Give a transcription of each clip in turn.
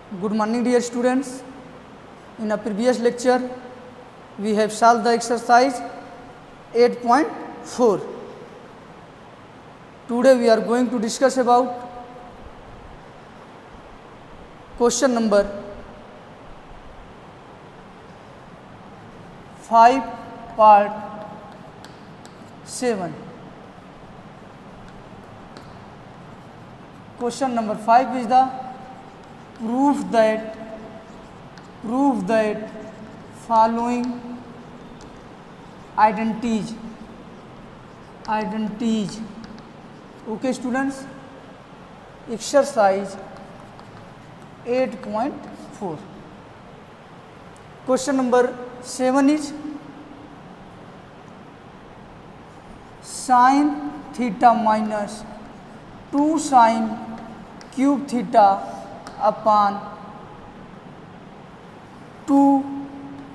Good morning, dear students. In a previous lecture, we have solved the exercise 8.4. Today we are going to discuss about question number 5 part 7. Question number 5 is the proof that following identities. Okay students, exercise 8.4. Question number 7 is sin theta minus 2 sin cube theta upon 2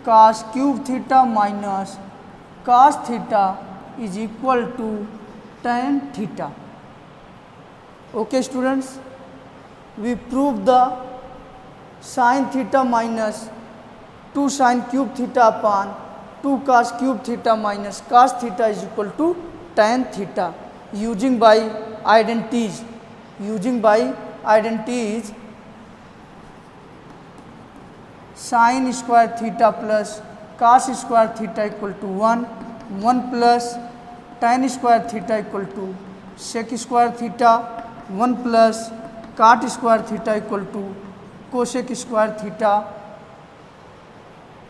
cos cube theta minus cos theta is equal to tan theta. Okay students, we prove the sin theta minus 2 sin cube theta upon 2 cos cube theta minus cos theta is equal to tan theta using by identities. Sin square theta plus cos square theta equal to 1 plus tan square theta equal to sec square theta 1 plus cot square theta equal to cosec square theta.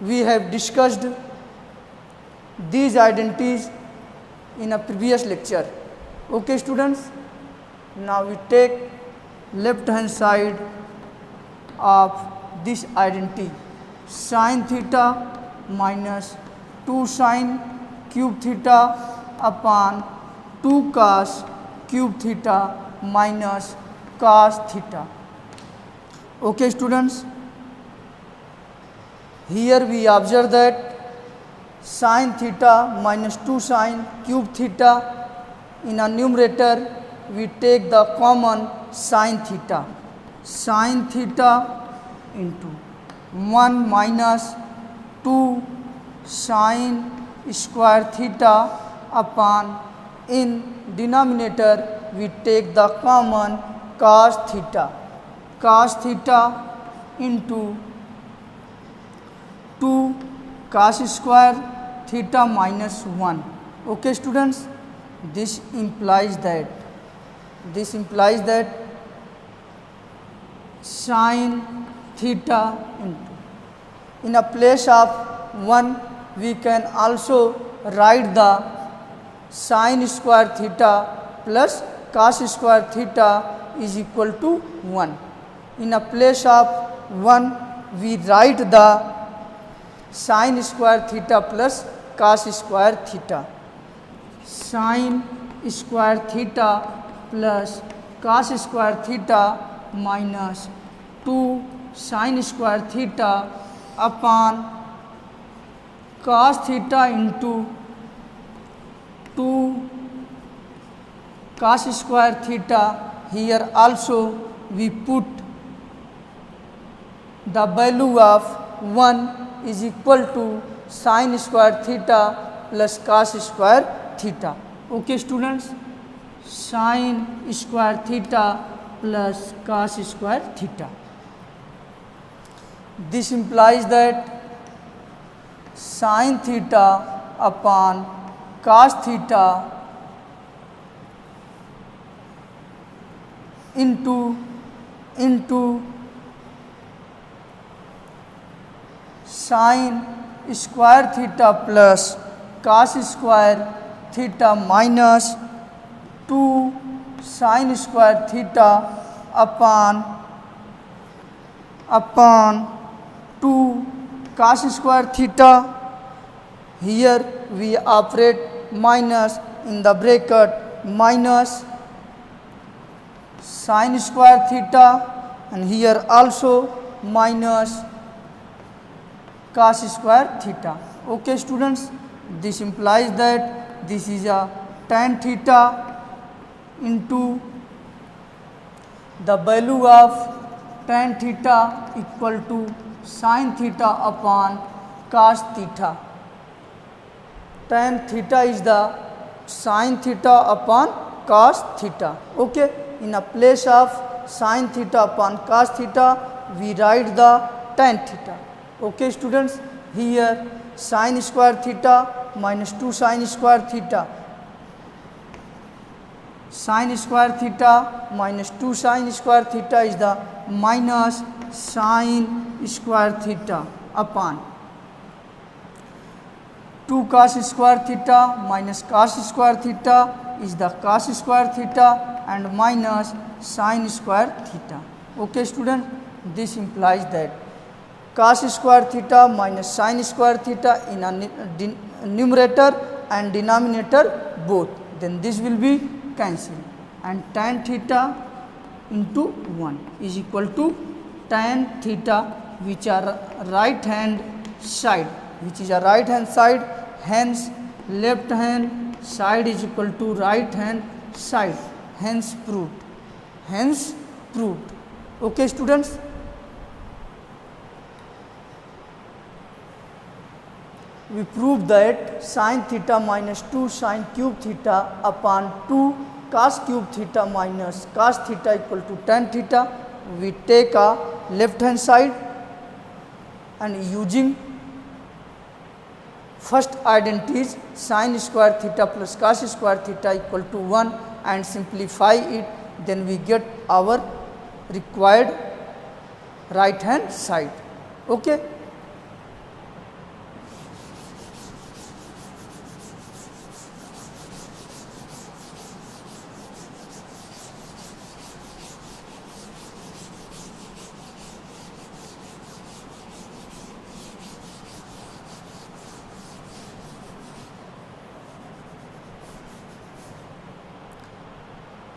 We have discussed these identities in a previous lecture. Okay students, now we take left hand side of this identity, sin theta minus 2 sin cube theta upon 2 cos cube theta minus cos theta. Okay students, here we observe that sin theta minus 2 sin cube theta, in a numerator we take the common sin theta into 1 minus 2 sin square theta upon, in denominator we take the common cos theta into 2 cos square theta minus 1. Okay students, this implies that sin theta into, in a place of 1 we can also write the sin square theta plus cos square theta is equal to 1. In a place of 1 we write the sin square theta plus cos square theta. Sin square theta plus cos square theta minus 2 sin square theta upon cos theta into 2 cos square theta. Here also we put the value of 1 is equal to sin square theta plus cos square theta. Okay students, sin square theta plus cos square theta. This implies that sin theta upon cos theta into sin square theta plus cos square theta minus 2 sin square theta upon 2 cos square theta. Here we operate minus in the bracket, minus sin square theta, and here also minus cos square theta. Okay students, this implies that this is a tan theta into the value of tan theta equal to sin theta upon cos theta. Tan theta is the sin theta upon cos theta. Okay, in a place of sin theta upon cos theta, we write the tan theta. Okay students, here sin square theta minus 2 sin square theta, sin square theta minus 2 sin square theta is the minus sin square theta upon 2 cos square theta minus cos square theta is the cos square theta and minus sin square theta. Okay student, this implies that cos square theta minus sin square theta in a numerator and denominator both, then this will be cancelled, and tan theta into 1 is equal to tan theta, which are right hand side, which is a right hand side, hence left hand side is equal to right hand side, hence proved. Okay students, we prove that sin theta minus 2 sin cube theta upon 2 cos cube theta minus cos theta equal to tan theta. We take a left hand side and using first identities sin square theta plus cos square theta equal to 1 and simplify it, then we get our required right hand side. Okay.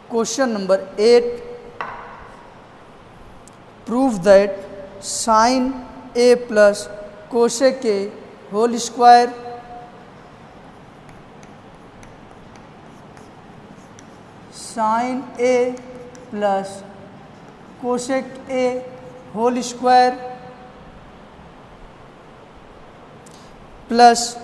Question number 8, prove that sin A plus cosec A whole square sin A plus cosec A whole square plus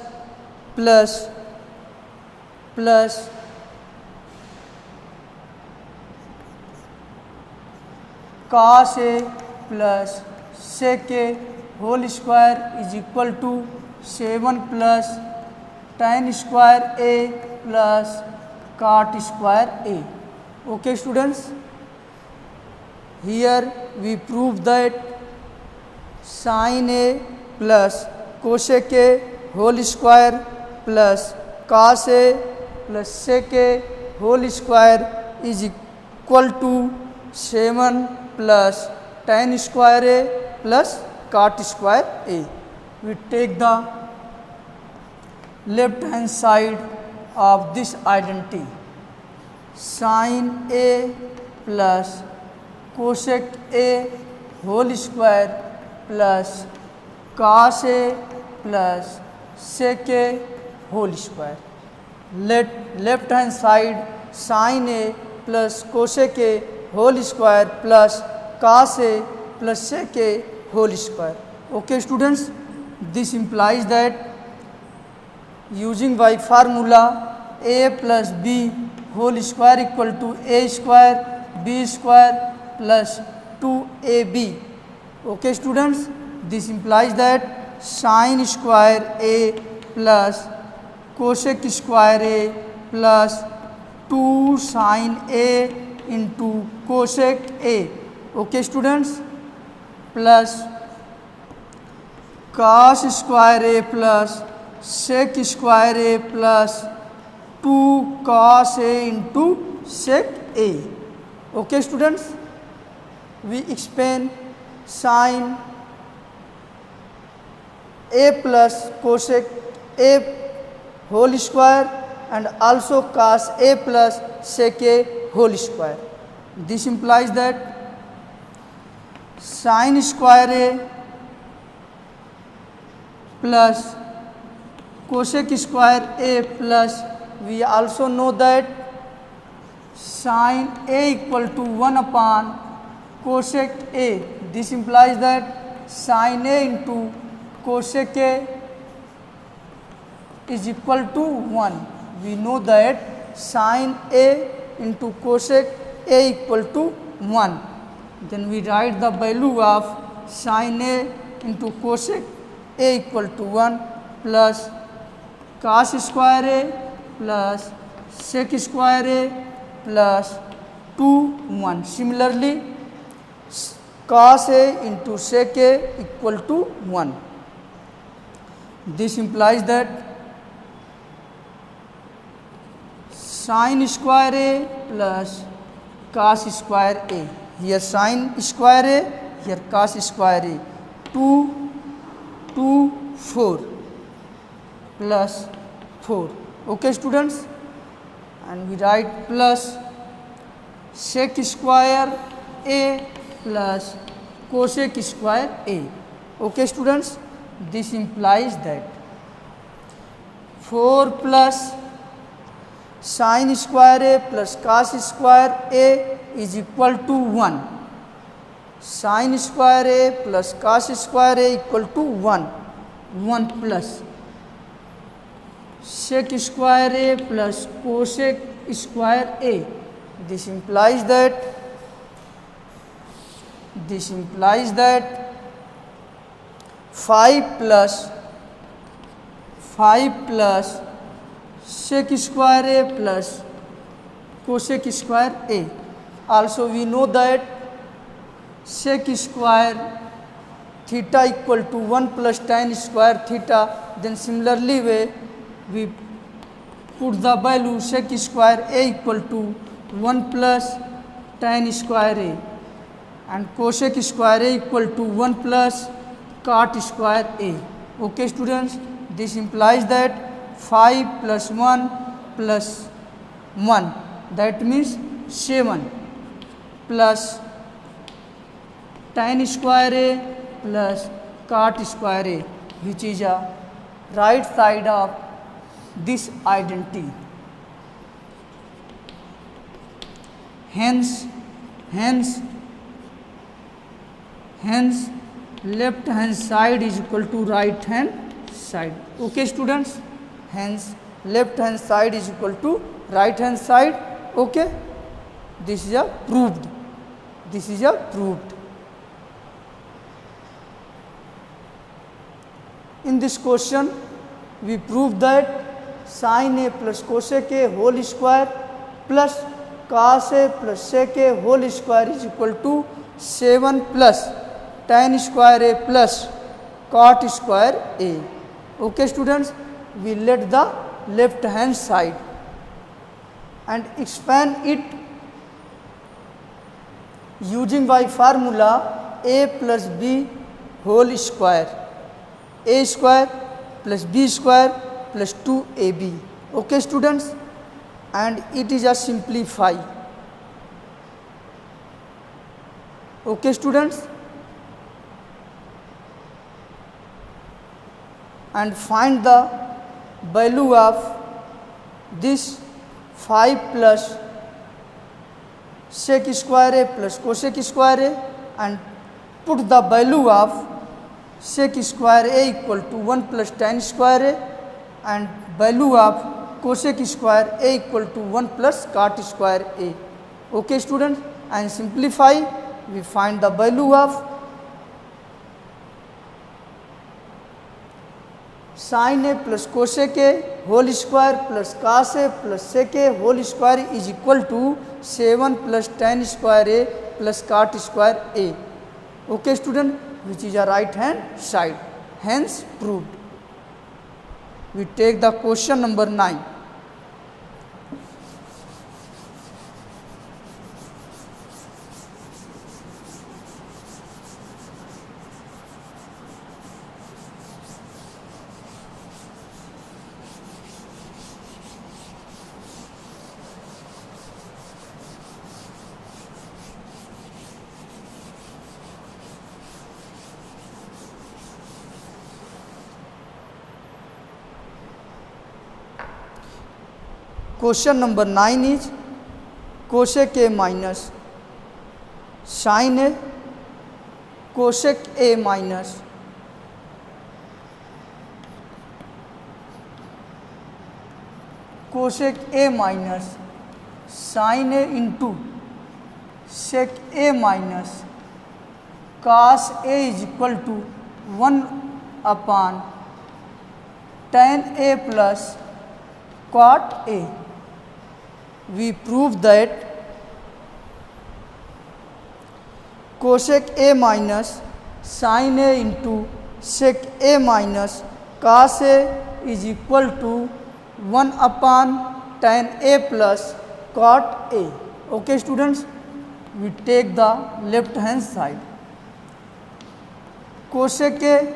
cos A plus sec A whole square is equal to 7 plus tan square A plus cot square A. Okay students, here we prove that sin A plus cosec A whole square plus cos A plus sec A whole square is equal to 7 plus tan square A plus cot square A. We take the left hand side of this identity, sin A plus cosec A whole square plus cos A plus sec A whole square. Let left hand side sin A plus cosec A whole square plus cos A plus sec A whole square. Okay students, this implies that using by formula A plus B whole square equal to A square B square plus 2AB. Okay students, this implies that sin square A plus cosec square A plus 2 sin A into cosec A. Okay students, plus cos square A plus sec square A plus 2 cos A into sec A. Okay students, we expand sin A plus cosec A whole square and also cos A plus sec A whole square. This implies that sin square A plus cosec square A plus, we also know that sin A equal to 1 upon cosec A This implies that sin A into cosec A is equal to 1. We know that sin A into cosec A equal to 1. Then we write the value of sin A into cosec A equal to 1 plus cos square A plus sec square A plus 2 1. Similarly, cos A into sec A equal to 1. This implies that sin square A plus cos square A. Here sin square A, here cos square A. 2, 2, 4 plus 4. Okay, students? And we write plus sec square A plus cosec square A. Okay, students? This implies that 4 plus sin square A plus cos square A is equal to 1. Sin square A plus cos square A equal to 1. 1 plus sec square A plus cosec square A. This implies that 5 plus sec square A plus cosec square A. Also we know that sec square theta equal to 1 plus tan square theta. Then similarly we put the value sec square A equal to 1 plus tan square A and cosec square A equal to 1 plus cot square A. Okay, students, this implies that 5 plus 1 plus 1, that means 7 plus tan square A plus cot square A, which is a right side of this identity. Hence left hand side is equal to right hand side. Okay, students? Hence left hand side is equal to right hand side. Okay, this is a proved. In this question we proved that sin A plus cosec A whole square plus cos A plus sec A whole square is equal to 7 plus tan square A plus cot square A. Okay, students, we let the left hand side and expand it using by formula A plus B whole square. A square plus B square plus 2AB. Okay, students, and it is a simplify. Okay, students, and find the value of this 5 plus sec square A plus cosec square A and put the value of sec square A equal to 1 plus tan square A and value of cosec square A equal to 1 plus cot square A. Okay, students, and simplify, we find the value of sin A plus cosec A whole square plus cos A plus sec A whole square is equal to 7 plus tan square A plus cot square A. Okay, student, which is a right hand side. Hence proved. We take the question number 9. Question number 9 is cosec A minus sin A cosec A minus cosec A minus sin A into sec A minus cos A is equal to 1 upon tan A plus cot A. We prove that cosec A minus sin A into sec A minus cos A is equal to 1 upon tan A plus cot A. Okay students, we take the left hand side. Cosec A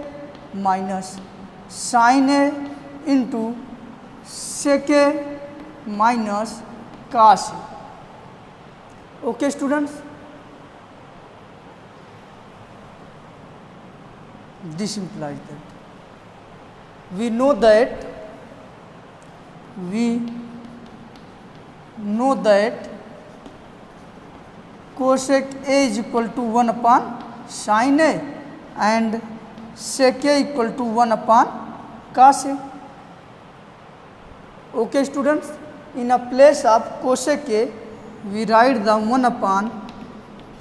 minus sin A into sec A minus cos A. Okay students, this implies that we know that cosec A is equal to 1 upon sin A and sec A equal to 1 upon cos A. Okay students, in a place of cosec A, we write the 1 upon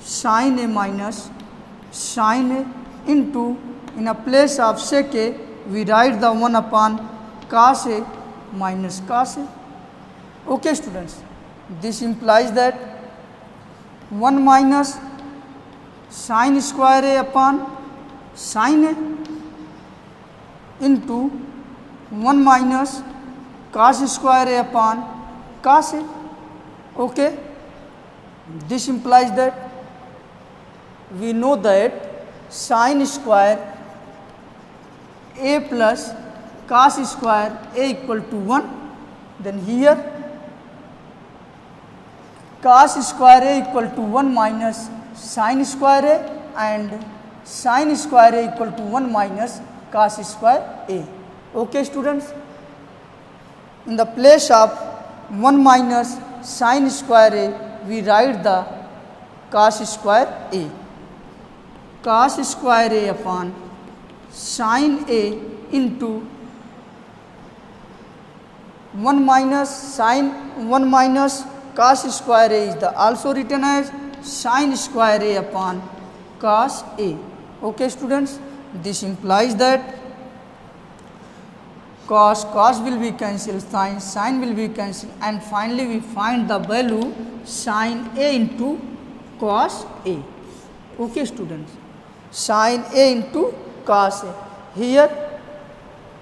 sin A minus sin A into, in a place of sec A, we write the 1 upon cos A minus cos A. Okay students, this implies that 1 minus sin square A upon sin A into 1 minus cos square A upon cos A. Okay, this implies that we know that sin square A plus cos square A equal to 1. Then here cos square A equal to 1 minus sin square A and sin square A equal to 1 minus cos square A. Okay students, in the place of 1 minus sin square A, we write the cos square A. Cos square A upon sin A into 1 minus cos square A is the also written as sin square A upon cos A. Okay students, this implies that cos will be cancelled, sin will be cancelled, and finally we find the value sin A into cos A. Okay students, sin A into cos A. Here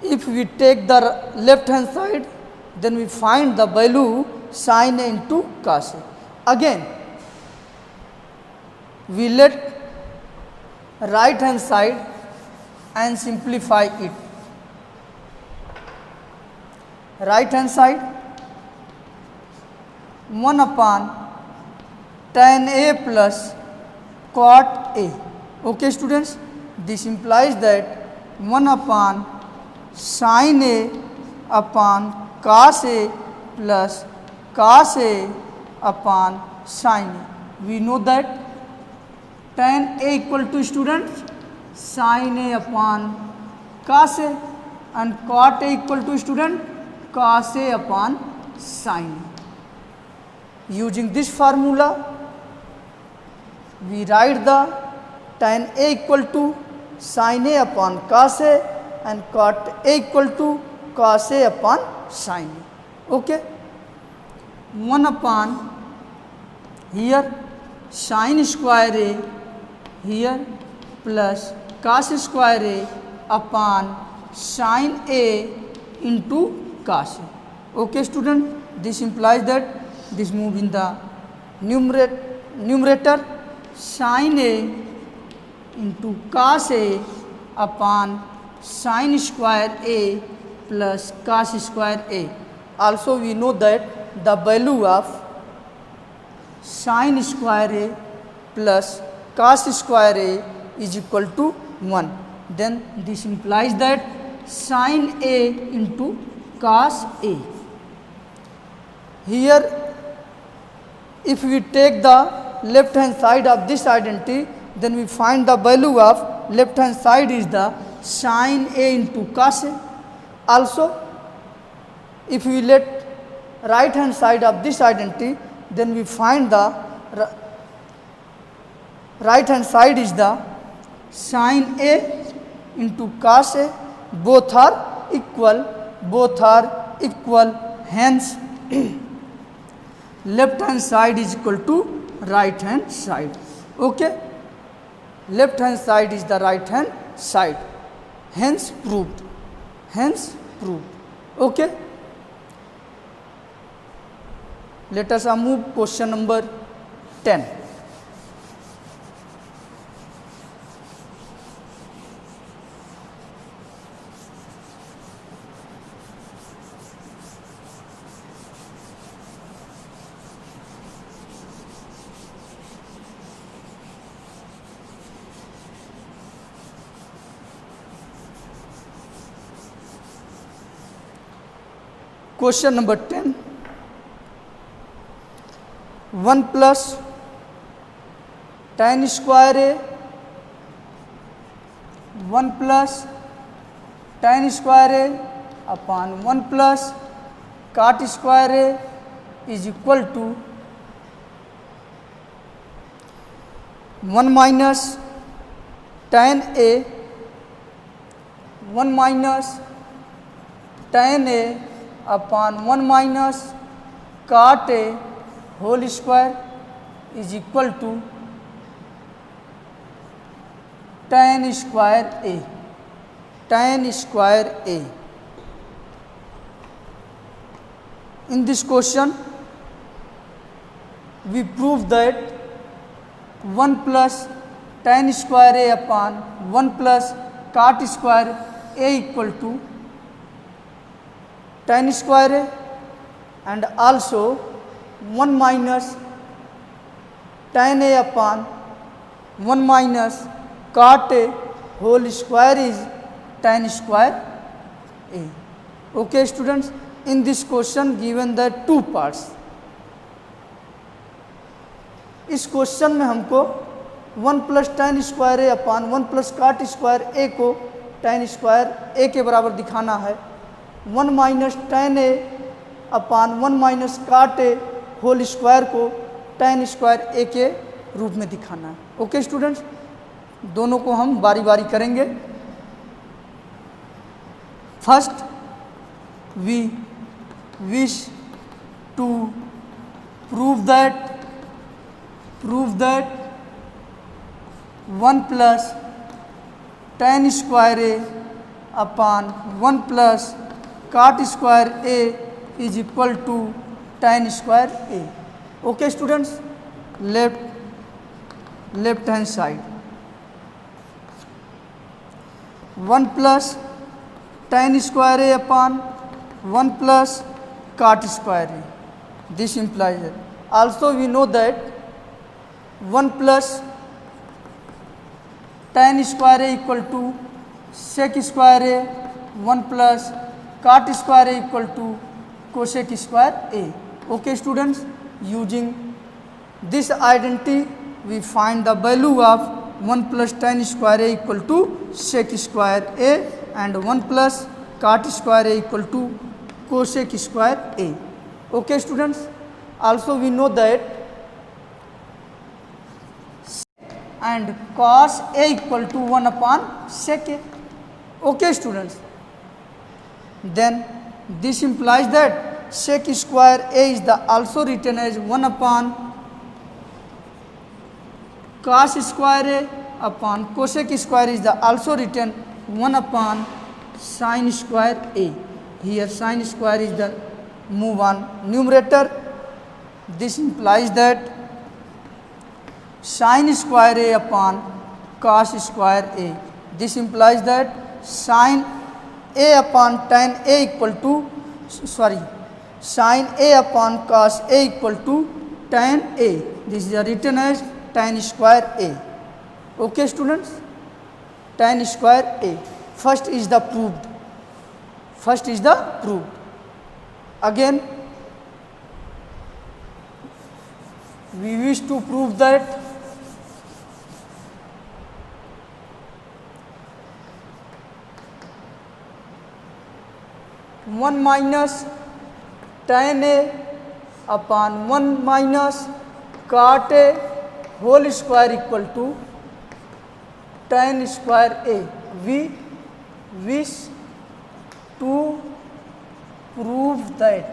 if we take the left hand side, then we find the value sin A into cos A. Again we let right hand side and simplify it. Right hand side 1 upon tan A plus cot A. Okay students, this implies that 1 upon sin A upon cos A plus cos A upon sin A. We know that tan A equal to students sin A upon cos A and cot A equal to student cos A upon sin A. Using this formula, we write the tan A equal to sin A upon cos A and cot A equal to cos A upon sin A. Okay, 1 upon here sin square A here plus cos square A upon sin A into cos A. Okay student, this implies that this move in the numerator sin A into cos A upon sin square A plus cos square A. Also we know that the value of sin square A plus cos square A is equal to 1. Then this implies that sin A into cos A. Here if we take the left hand side of this identity, then we find the value of left hand side is the sin A into cos A. Also, if we let right hand side of this identity, then we find the right hand side is the sin A into cos A. Both are equal, hence left hand side is equal to right hand side. Okay, left hand side is the right hand side, hence proved. Okay, let us move question number 10. Question number 10. 1 plus tan square A, 1 plus tan square A upon 1 plus cot square A is equal to 1 minus tan A, 1 minus tan A upon 1 minus cot A whole square is equal to tan square A. In this question, we prove that 1 plus tan square A upon 1 plus cot square A equal to tan square A, and also 1 minus tan A upon 1 minus cot A whole square is tan square A. Okay students, in this question given the two parts. इस question में हमको 1 plus tan square A upon 1 plus काट square ए को tan square ए के बराबर दिखाना है, 1 minus tan ए अपान 1 minus काट ए होल स्क्वायर को tan स्क्वायर ए के रूप में दिखाना है। ओके स्टूडेंट्स, दोनों को हम बारी बारी करेंगे। First, we wish to prove that 1 plus tan square A upon 1 plus cot square A is equal to tan square A. Okay students, left hand side 1 plus tan square A upon 1 plus cot square A. This implies that. Also we know that 1 plus tan square A equal to sec square A, 1 plus cot square A equal to cosec square A. Okay students, using this identity we find the value of 1 plus tan square A equal to sec square A and 1 plus cot square A equal to cosec square A. Okay students, also we know that and cos A equal to 1 upon sec A. Okay students, then this implies that sec square A is the also written as 1 upon cos square A upon cosec square is the also written 1 upon sin square A. Here sin square is the move on numerator. This implies that sin square A upon cos square A. This implies that sin A upon tan A equal to sin A upon cos A equal to tan A. This is written as tan square A. Okay students, tan square A. First is the proved. Again we wish to prove that 1 minus tan a upon 1 minus cot a whole square equal to tan square a. We wish to prove that.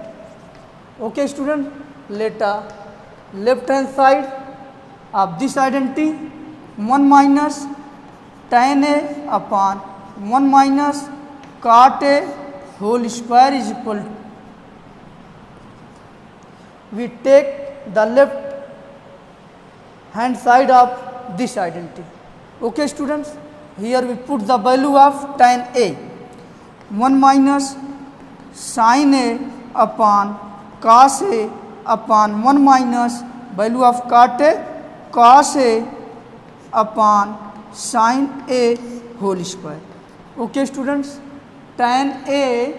Okay student, let left hand side of this identity 1 minus tan a upon 1 minus cot a whole square is equal to, we take the left hand side of this identity. Okay students, here we put the value of tan a 1 minus sin a upon cos a upon 1 minus value of cot a cos a upon sin a whole square. Okay students, tan a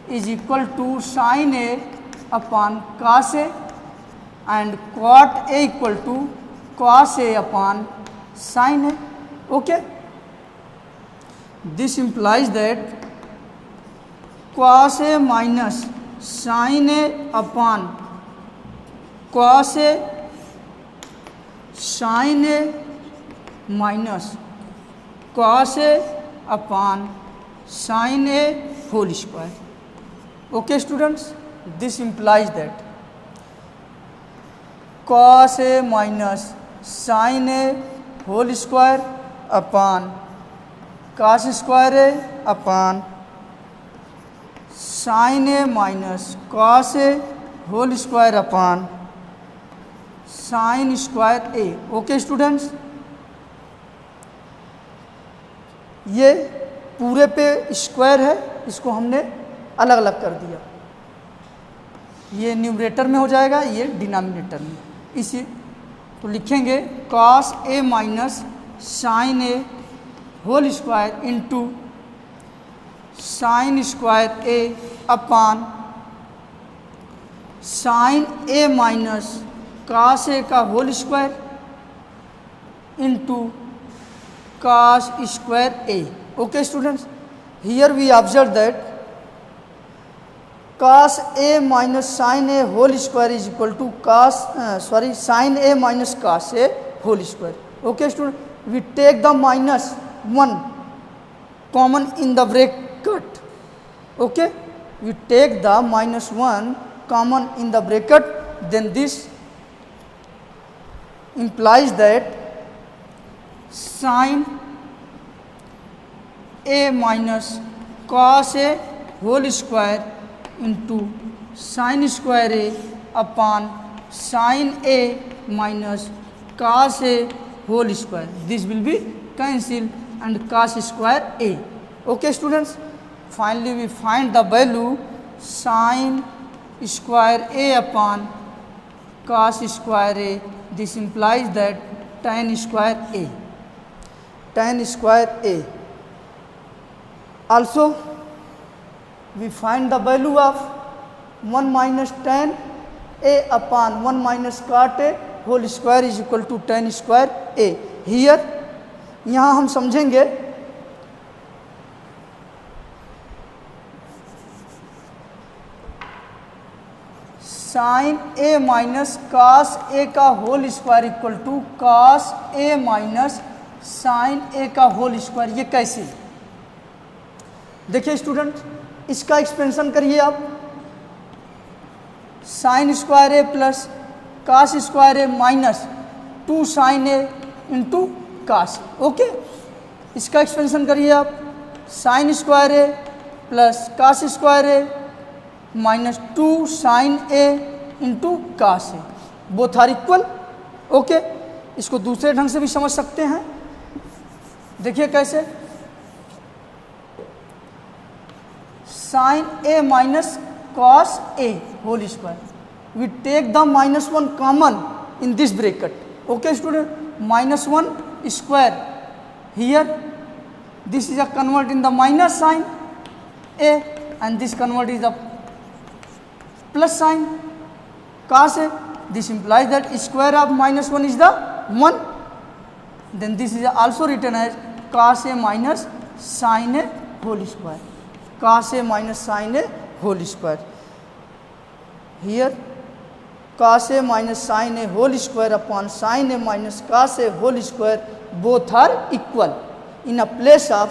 is equal to sin a upon cos a and cot a equal to cos a upon sin a. Okay, this implies that cos a minus sin a upon cos a sin a minus cos a upon sin a whole square. Okay students, this implies that cos a minus sin a whole square upon cos square a upon sin a minus cos a whole square upon sin square a. Okay students, ये पूरे पे square है, इसको हमने अलग अलग कर दिया, ये न्यूमरेटर में हो जाएगा, ये डिनोमिनेटर में. इसी तो लिखेंगे cos a minus sine A whole square into sine square A upon sine A minus cos A का whole square into cos square A. Okay students, here we observe that cos a minus sin a whole square is equal to sin a minus cos a whole square. Okay student, we take the minus 1 common in the bracket. Okay, we take the minus 1 common in the bracket, then this implies that sin a minus cos a whole square into sin square a upon sin a minus cos a whole square. This will be cancelled and cos square a. Okay students, finally we find the value sin square a upon cos square a. This implies that tan square a. Tan square a. Also we find the value of 1 minus tan a upon 1 minus cot a whole square is equal to tan square a. Here यहाँ हम समझेंगे sign A minus cos A का whole square equal to cos A minus sine A का whole square. ये कैसे? देखिए student, इसका expansion करिए आप, sine square A plus cos square A minus 2 sine A into cos. Okay, इसका expansion करिए आप, sine square A plus cos square A minus 2 sine A into cos A. Both are equal. Okay, इसको दूसरे ढंग से भी समझ सकते हैं. देखिए कैसे, sine A minus cos A whole square, we take the minus 1 common in this bracket. Okay student, minus 1 square here, this is a convert in the minus sine A and this convert is a plus sign cos a. This implies that square of minus 1 is the 1. Then this is also written as cos a minus sin a whole square. Cos a minus sin a whole square. Here cos a minus sin a whole square upon sin a minus cos a whole square both are equal. In a place of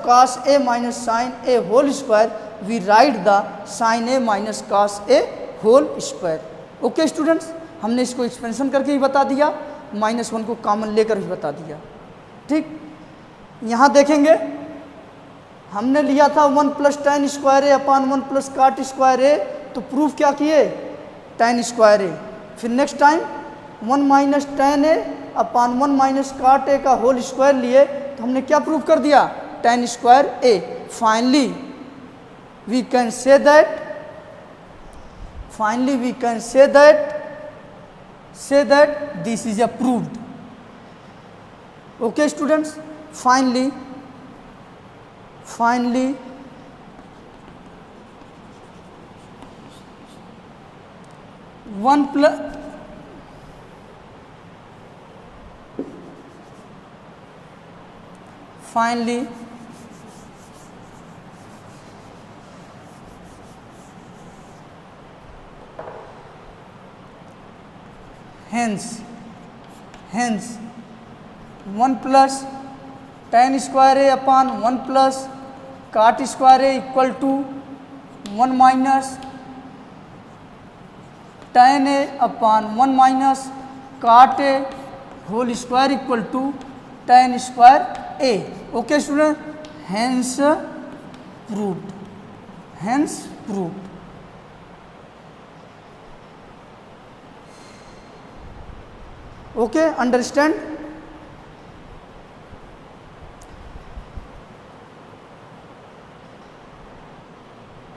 cos a minus sin a whole square we write the sin a minus cos a whole square. Okay students, हमने इसको expansion करके ही बता दिया, -1 को common लेकर भी बता दिया. ठीक, यहाँ देखेंगे हमने लिया था 1 प्लस tan स्क्वायर ए अपॉन 1 प्लस काट स्क्वायर ए, तो प्रूफ क्या किए tan स्क्वायर ए. फिर नेक्स्ट टाइम 1 माइनस tan ए अपॉन 1 माइनस काट ए का होल स्क्वायर लिए, तो हमने क्या प्रूफ कर दिया tan square A. Finally we can say that this is approved. Okay students, finally 1 plus hence 1 plus tan square a upon 1 plus cot square a equal to 1 minus tan a upon 1 minus cot a whole square equal to tan square a. Okay student, hence proved. Okay, understand?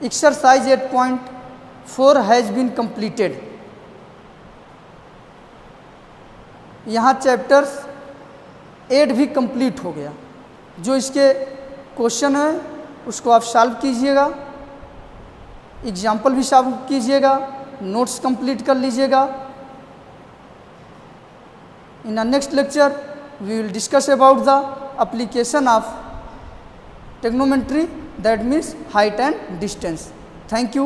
Exercise 8.4 has been completed. यहाँ chapters 8 भी complete हो गया. जो इसके question है उसको आप solve कीजिएगा, एग्जाम्पल भी सॉल्व कीजिएगा, नोट्स कंप्लीट कर लीजिएगा. In our next lecture, we will discuss about the application of trigonometry, that means height and distance. Thank you.